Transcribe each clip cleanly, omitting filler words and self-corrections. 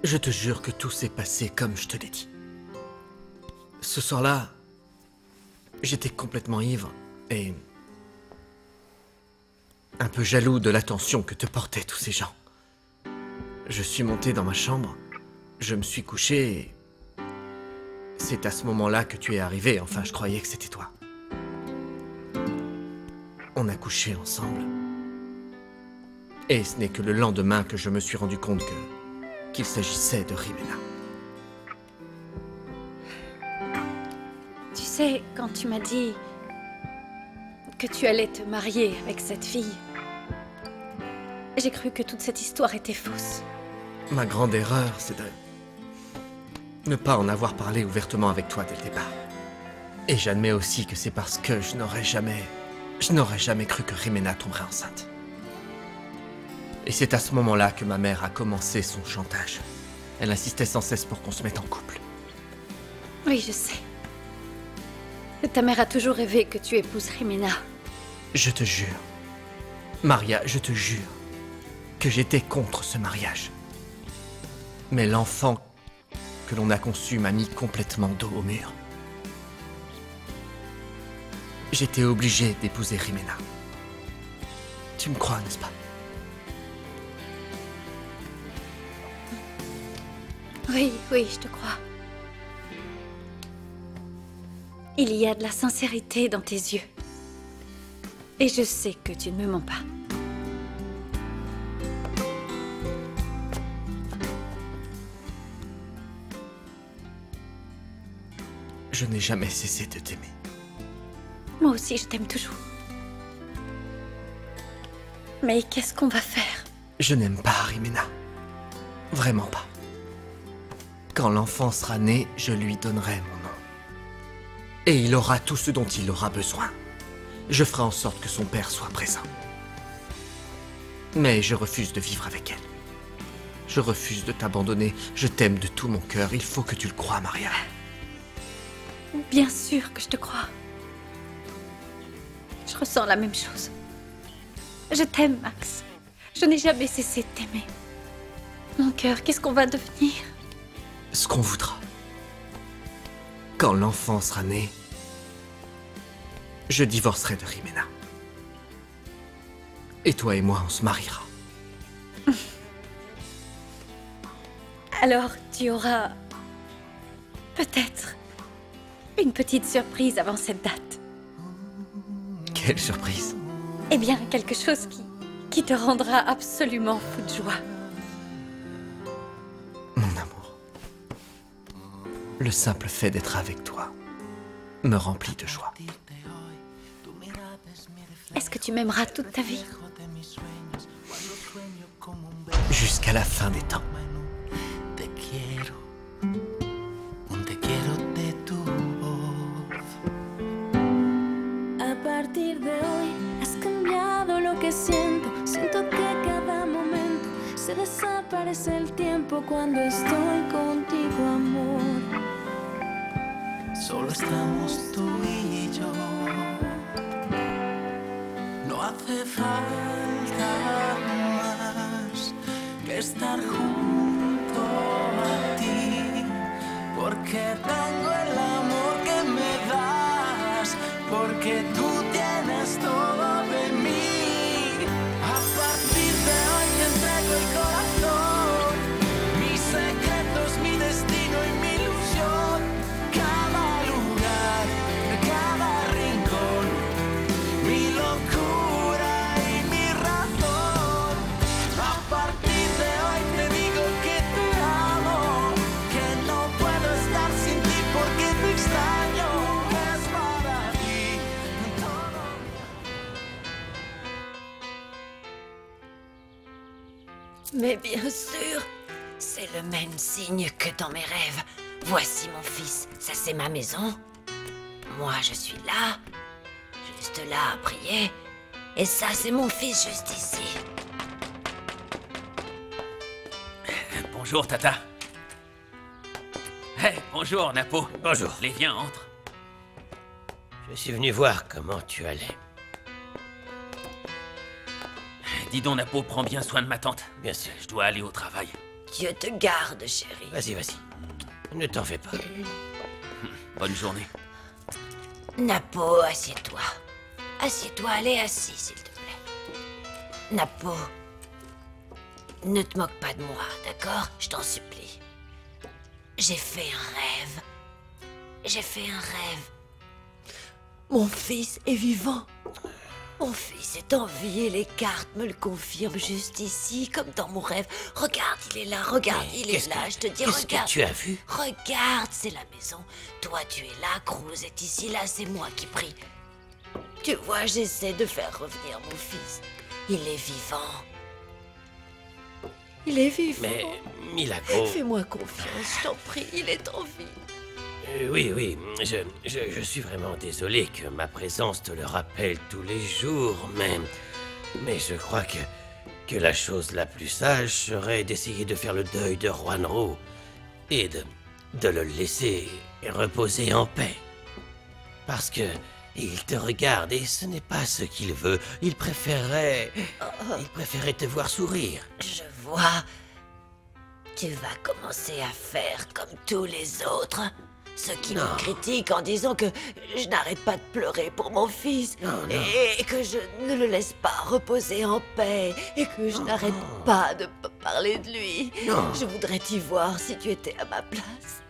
Je te jure que tout s'est passé comme je te l'ai dit. Ce soir-là, j'étais complètement ivre et un peu jaloux de l'attention que te portaient tous ces gens. Je suis monté dans ma chambre, je me suis couché et c'est à ce moment-là que tu es arrivé. Enfin, je croyais que c'était toi. On a couché ensemble. Et ce n'est que le lendemain que je me suis rendu compte qu'il s'agissait de Rimena. Tu sais, quand tu m'as dit que tu allais te marier avec cette fille, j'ai cru que toute cette histoire était fausse. Ma grande erreur, c'est de ne pas en avoir parlé ouvertement avec toi dès le départ. Et j'admets aussi que c'est parce que je n'aurais jamais cru que Rimena tomberait enceinte. Et c'est à ce moment-là que ma mère a commencé son chantage. Elle insistait sans cesse pour qu'on se mette en couple. Oui, je sais. Ta mère a toujours rêvé que tu épouses Rimena. Je te jure, Maria, je te jure que j'étais contre ce mariage. Mais l'enfant que l'on a conçu m'a mis complètement dos au mur. J'étais obligé d'épouser Rimena. Tu me crois, n'est-ce pas? Oui, oui, je te crois. Il y a de la sincérité dans tes yeux. Et je sais que tu ne me mens pas. Je n'ai jamais cessé de t'aimer. Moi aussi, je t'aime toujours. Mais qu'est-ce qu'on va faire? Je n'aime pas Rimena. Vraiment pas. Quand l'enfant sera né, je lui donnerai mon nom. Et il aura tout ce dont il aura besoin. Je ferai en sorte que son père soit présent. Mais je refuse de vivre avec elle. Je refuse de t'abandonner. Je t'aime de tout mon cœur. Il faut que tu le crois, Maria. Bien sûr que je te crois. Je ressens la même chose. Je t'aime, Max. Je n'ai jamais cessé de t'aimer. Mon cœur, qu'est-ce qu'on va devenir? Ce qu'on voudra. Quand l'enfant sera né, je divorcerai de Rimena. Et toi et moi, on se mariera. Alors, tu auras peut-être une petite surprise avant cette date. Quelle surprise! Eh bien, quelque chose qui te rendra absolument fou de joie. Mon amour, le simple fait d'être avec toi me remplit de joie. Est-ce que tu m'aimeras toute ta vie? Jusqu'à la fin des temps. A partir de hoy has cambiado lo que siento. Siento que cada momento se desaparece el tiempo cuando estoy contigo, amor. Solo estamos tú y yo. No hace falta más que estar junto a ti, porque tengo el amor que me das, porque tú tienes todo de mí. A partir de hoy te entrego el corazón, mis secretos, mi destino y mi ilusión. Cada lugar, cada rincón, mi locura y mi razón. A partir de hoy te digo que te amo, que no puedo estar sin ti porque te extraño. Es para ti todo. Mais bien sûr, c'est le même signe que dans mes rêves. Voici mon fils, ça c'est ma maison. Moi je suis là, juste là à prier. Et ça c'est mon fils juste ici. Bonjour, Tata. Hey, bonjour, Napo. Bonjour. Les viens, entre. Je suis venu voir comment tu allais. Dis donc, Napo, prends bien soin de ma tante. Bien sûr. Je dois aller au travail. Dieu te garde, chérie. Vas-y, vas-y. Ne t'en fais pas. Bonne journée. Napo, assieds-toi. Assieds-toi, allez assis, s'il te plaît. Napo, ne te moque pas de moi, d'accord? Je t'en supplie. J'ai fait un rêve. J'ai fait un rêve. Mon fils est vivant. Mon fils est en vie et les cartes me le confirment juste ici, comme dans mon rêve. Regarde, il est là, regarde, il est là, je te dis, Qu'est-ce regarde. que tu as vu? Regarde, c'est la maison. Toi, tu es là, Cruz est ici, là, c'est moi qui prie. Tu vois, j'essaie de faire revenir mon fils. Il est vivant. Il est vivant. Mais, Milagro... Fais-moi confiance, je t'en prie, il est en vie. Oui, je suis vraiment désolé que ma présence te le rappelle tous les jours, mais je crois que la chose la plus sage serait d'essayer de faire le deuil de Juanro et de le laisser reposer en paix. Parce que il te regarde et ce n'est pas ce qu'il veut. Il préférerait te voir sourire. Je vois. Tu vas commencer à faire comme tous les autres. Ceux qui me critiquent en disant que je n'arrête pas de pleurer pour mon fils. Et que je ne le laisse pas reposer en paix. Et que je n'arrête pas de parler de lui. Je voudrais t'y voir si tu étais à ma place.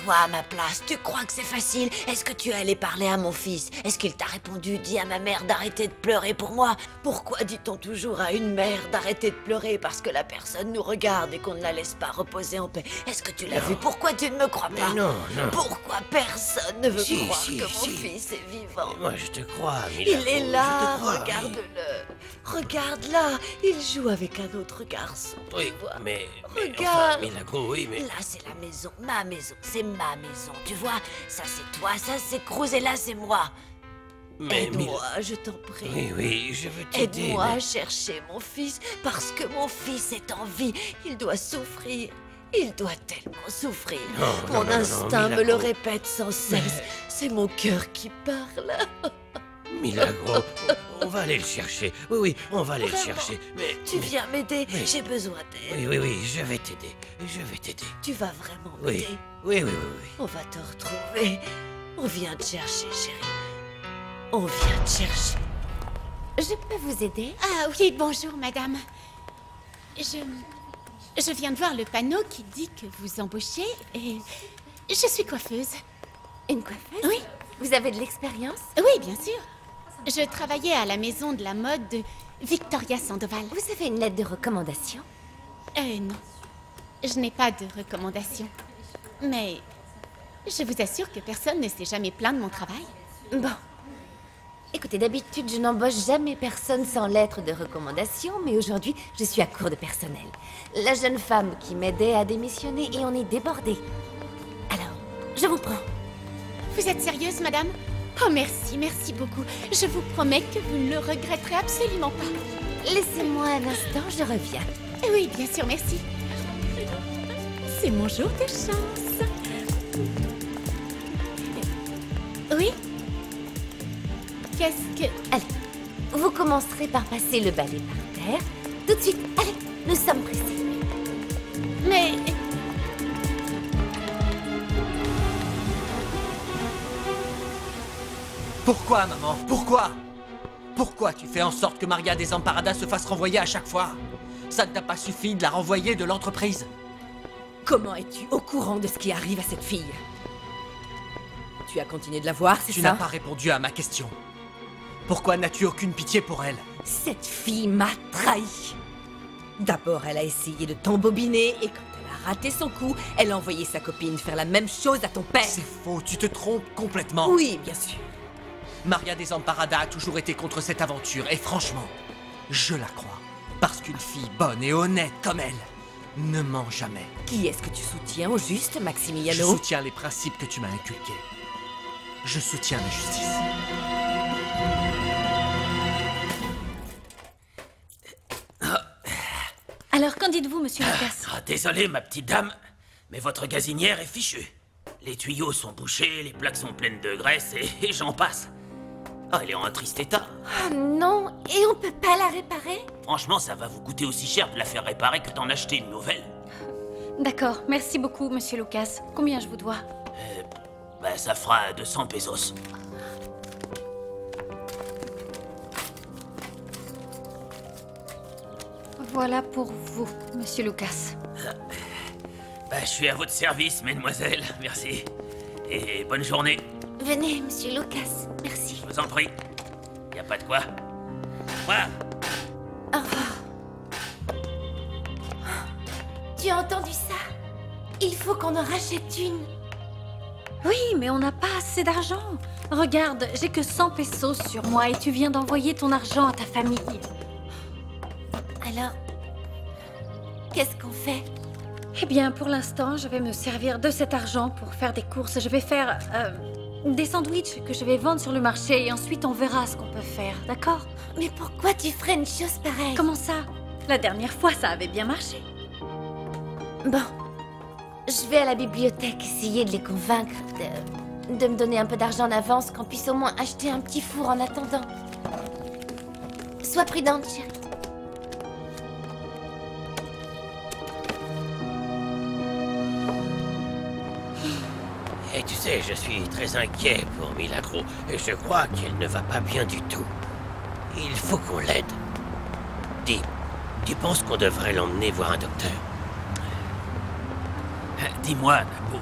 Toi, à ma place, tu crois que c'est facile? Est-ce que tu es allé parler à mon fils? Est-ce qu'il t'a répondu, dis à ma mère d'arrêter de pleurer pour moi? Pourquoi dit-on toujours à une mère d'arrêter de pleurer parce que la personne nous regarde et qu'on ne la laisse pas reposer en paix? Est-ce que tu l'as vu? Pourquoi tu ne me crois pas? Non. Pourquoi personne ne veut croire que mon fils est vivant? Moi, je te crois, Milagro. Il est là, je te crois, regarde-le. Regarde-là, il joue avec un autre garçon. Oui, tu vois. mais Regarde. enfin, Milagro, oui, mais... Là, c'est la maison, ma maison, c'est ma maison, tu vois. Ça, c'est toi, ça, c'est Cruz, et là, c'est moi. Mais Aide-moi, je t'en prie. Oui, je veux t'aider. Aide-moi mais- à chercher mon fils, parce que mon fils est en vie. Il doit souffrir. Il doit tellement souffrir. Non, Mon instinct me le Milagro. répète sans cesse. C'est mon cœur qui parle. Milagro, on va aller le chercher. Oui, on va aller le Vraiment. chercher. Mais Tu viens m'aider, Oui. j'ai besoin d'aide. Oui, je vais t'aider. Je vais t'aider. Tu vas vraiment Oui. m'aider. Oui. On va te retrouver. On vient te chercher, chérie. On vient te chercher. Je peux vous aider? Ah oui, bonjour, madame. Je viens de voir le panneau qui dit que vous embauchez et je suis coiffeuse. Une coiffeuse? Oui, Vous avez de l'expérience? oui, bien sûr. Je travaillais à la maison de la mode de Victoria Sandoval. Vous avez une lettre de recommandation? Non, je n'ai pas de recommandation. Mais je vous assure que personne ne s'est jamais plaint de mon travail. Bon. Écoutez, d'habitude, je n'embauche jamais personne sans lettre de recommandation, mais aujourd'hui, je suis à court de personnel. La jeune femme qui m'aidait a démissionné et on est débordé. Alors, je vous prends. Vous êtes sérieuse, madame? Oh, merci beaucoup. Je vous promets que vous ne le regretterez absolument pas. Laissez-moi un instant, je reviens. Oui, bien sûr, merci. C'est mon jour de chance. Oui? Qu'est-ce que... Allez, vous commencerez par passer le balai par terre. Tout de suite, allez, nous sommes pressés. Mais... Pourquoi, maman? Pourquoi? Pourquoi tu fais en sorte que Maria Desamparada se fasse renvoyer à chaque fois? Ça ne t'a pas suffi de la renvoyer de l'entreprise? Comment es-tu au courant de ce qui arrive à cette fille? Tu as continué de la voir, c'est Tu ça? n'as pas répondu à ma question. Pourquoi n'as-tu aucune pitié pour elle? Cette fille m'a trahi. D'abord, elle a essayé de t'embobiner et quand elle a raté son coup, elle a envoyé sa copine faire la même chose à ton père. C'est faux, tu te trompes complètement. Oui, bien sûr. Maria Desamparada a toujours été contre cette aventure et franchement, je la crois. Parce qu'une fille bonne et honnête comme elle ne ment jamais. Qui est-ce que tu soutiens au juste, Je Maximiliano? soutiens les principes que tu m'as inculqués. Je soutiens la justice. Alors, qu'en dites-vous, monsieur Lucas? Ah, désolé, ma petite dame, mais votre gazinière est fichue. Les tuyaux sont bouchés, les plaques sont pleines de graisse et j'en passe. Ah, elle est en triste état. Oh non, et on peut pas la réparer? Franchement, ça va vous coûter aussi cher de la faire réparer que d'en acheter une nouvelle. D'accord, merci beaucoup, monsieur Lucas. Combien je vous dois? Bah, ça fera 200 pesos. Voilà pour vous, monsieur Lucas. Bah, je suis à votre service, mesdemoiselles. Merci. Et bonne journée. Venez, monsieur Lucas. Merci. Je vous en prie. Y a pas de quoi. Voilà. Au revoir. Tu as entendu ça? Il faut qu'on en rachète une. Oui, mais on n'a pas assez d'argent. Regarde, j'ai que 100 pesos sur moi et tu viens d'envoyer ton argent à ta famille. Alors, qu'est-ce qu'on fait? Eh bien, pour l'instant, je vais me servir de cet argent pour faire des courses. Je vais faire des sandwichs que je vais vendre sur le marché et ensuite on verra ce qu'on peut faire, d'accord? Mais pourquoi tu ferais une chose pareille? Comment ça? La dernière fois, ça avait bien marché. Bon, je vais à la bibliothèque essayer de les convaincre de me donner un peu d'argent en avance, qu'on puisse au moins acheter un petit four en attendant. Sois prudente, chérie. Et tu sais, je suis très inquiet pour Milagro, et je crois qu'elle ne va pas bien du tout. Il faut qu'on l'aide. Dis, tu penses qu'on devrait l'emmener voir un docteur? Dis-moi, Napo,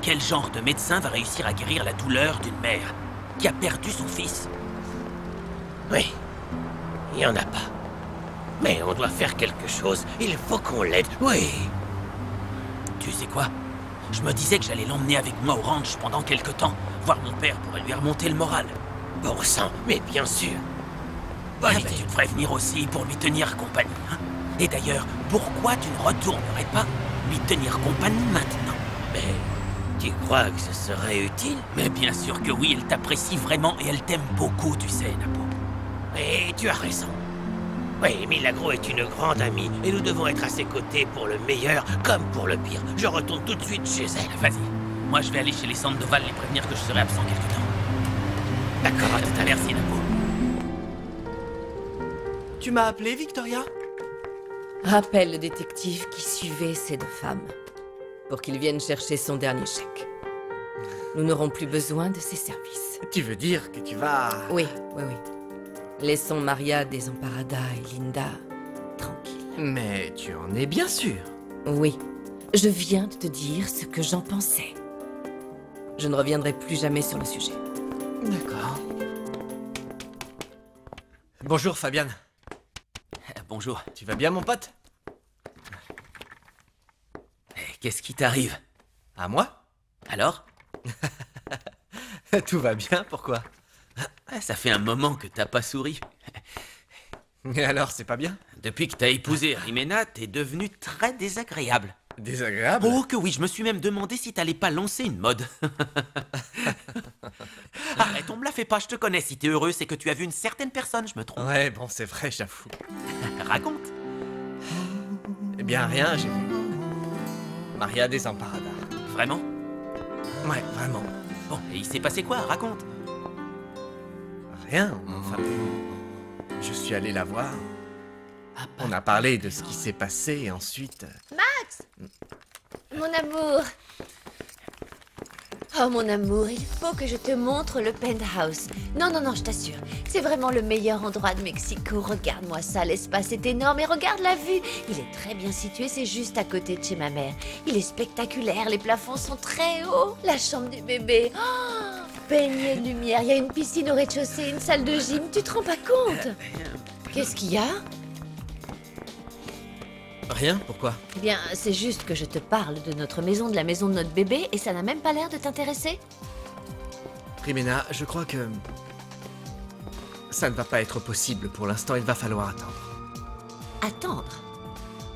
quel genre de médecin va réussir à guérir la douleur d'une mère qui a perdu son fils? Oui, il n'y en a pas. Mais on doit faire quelque chose, il faut qu'on l'aide, oui. Tu sais quoi? Je me disais que j'allais l'emmener avec moi au ranch pendant quelque temps. Voir mon père pourrait lui remonter le moral. Bon sang, mais bien sûr. Bonne idée. Tu devrais venir aussi pour lui tenir compagnie. Hein? Et d'ailleurs, pourquoi tu ne retournerais pas lui tenir compagnie maintenant? Mais tu crois que ce serait utile? Mais bien sûr que oui, elle t'apprécie vraiment et elle t'aime beaucoup, tu sais, Napo. Et tu as raison. Oui, Milagro est une grande amie, et nous devons être à ses côtés pour le meilleur comme pour le pire. Je retourne tout de suite chez elle. Vas-y. Moi, je vais aller chez les Sandoval les prévenir que je serai absent quelque temps. D'accord, à tout à l'heure, merci, Napo. Tu m'as appelé, Victoria? Rappelle le détective qui suivait ces deux femmes, pour qu'il vienne chercher son dernier chèque. Nous n'aurons plus besoin de ses services. Tu veux dire que tu vas... Oui. Laissons Maria Desamparada et Linda tranquilles. Mais tu en es bien sûr. Oui, je viens de te dire ce que j'en pensais. Je ne reviendrai plus jamais sur le sujet. D'accord. Bonjour, Fabian. Bonjour. Tu vas bien, mon pote? Qu'est-ce qui t'arrive? À moi? Alors? Tout va bien, pourquoi? Ça fait un moment que t'as pas souri. Et alors, c'est pas bien? Depuis que t'as épousé Jimena, t'es devenu très désagréable. Désagréable? Oh que oui, je me suis même demandé si t'allais pas lancer une mode. Arrête, on me la fait pas, je te connais. Si t'es heureux, c'est que tu as vu une certaine personne, je me trompe. Ouais, bon, c'est vrai, j'avoue. Raconte. Eh bien, rien, j'ai vu Maria Desamparada. Vraiment? Ouais, vraiment. Bon, et il s'est passé quoi? Raconte. Rien, enfin... Je suis allé la voir. On a parlé de ce qui s'est passé et ensuite... Max! Mon amour! Oh mon amour, il faut que je te montre le penthouse. Non, je t'assure, c'est vraiment le meilleur endroit de Mexico. Regarde-moi ça, l'espace est énorme et regarde la vue. Il est très bien situé, c'est juste à côté de chez ma mère. Il est spectaculaire, les plafonds sont très hauts. La chambre du bébé, baignée de lumière, il y a une piscine au rez-de-chaussée, une salle de gym, tu te rends pas compte? Qu'est-ce qu'il y a? Rien, pourquoi? Eh bien, c'est juste que je te parle de notre maison, de la maison de notre bébé, et ça n'a même pas l'air de t'intéresser. Jimena, je crois que... ça ne va pas être possible pour l'instant, il va falloir attendre. Attendre?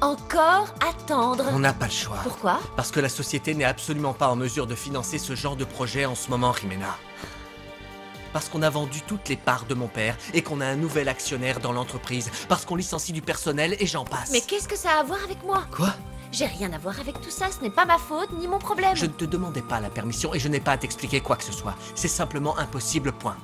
Encore attendre? On n'a pas le choix. Pourquoi? Parce que la société n'est absolument pas en mesure de financer ce genre de projet en ce moment, Jimena. Parce qu'on a vendu toutes les parts de mon père et qu'on a un nouvel actionnaire dans l'entreprise. Parce qu'on licencie du personnel et j'en passe. Mais qu'est-ce que ça a à voir avec moi? Quoi? J'ai rien à voir avec tout ça, ce n'est pas ma faute ni mon problème. Je ne te demandais pas la permission et je n'ai pas à t'expliquer quoi que ce soit. C'est simplement impossible, point.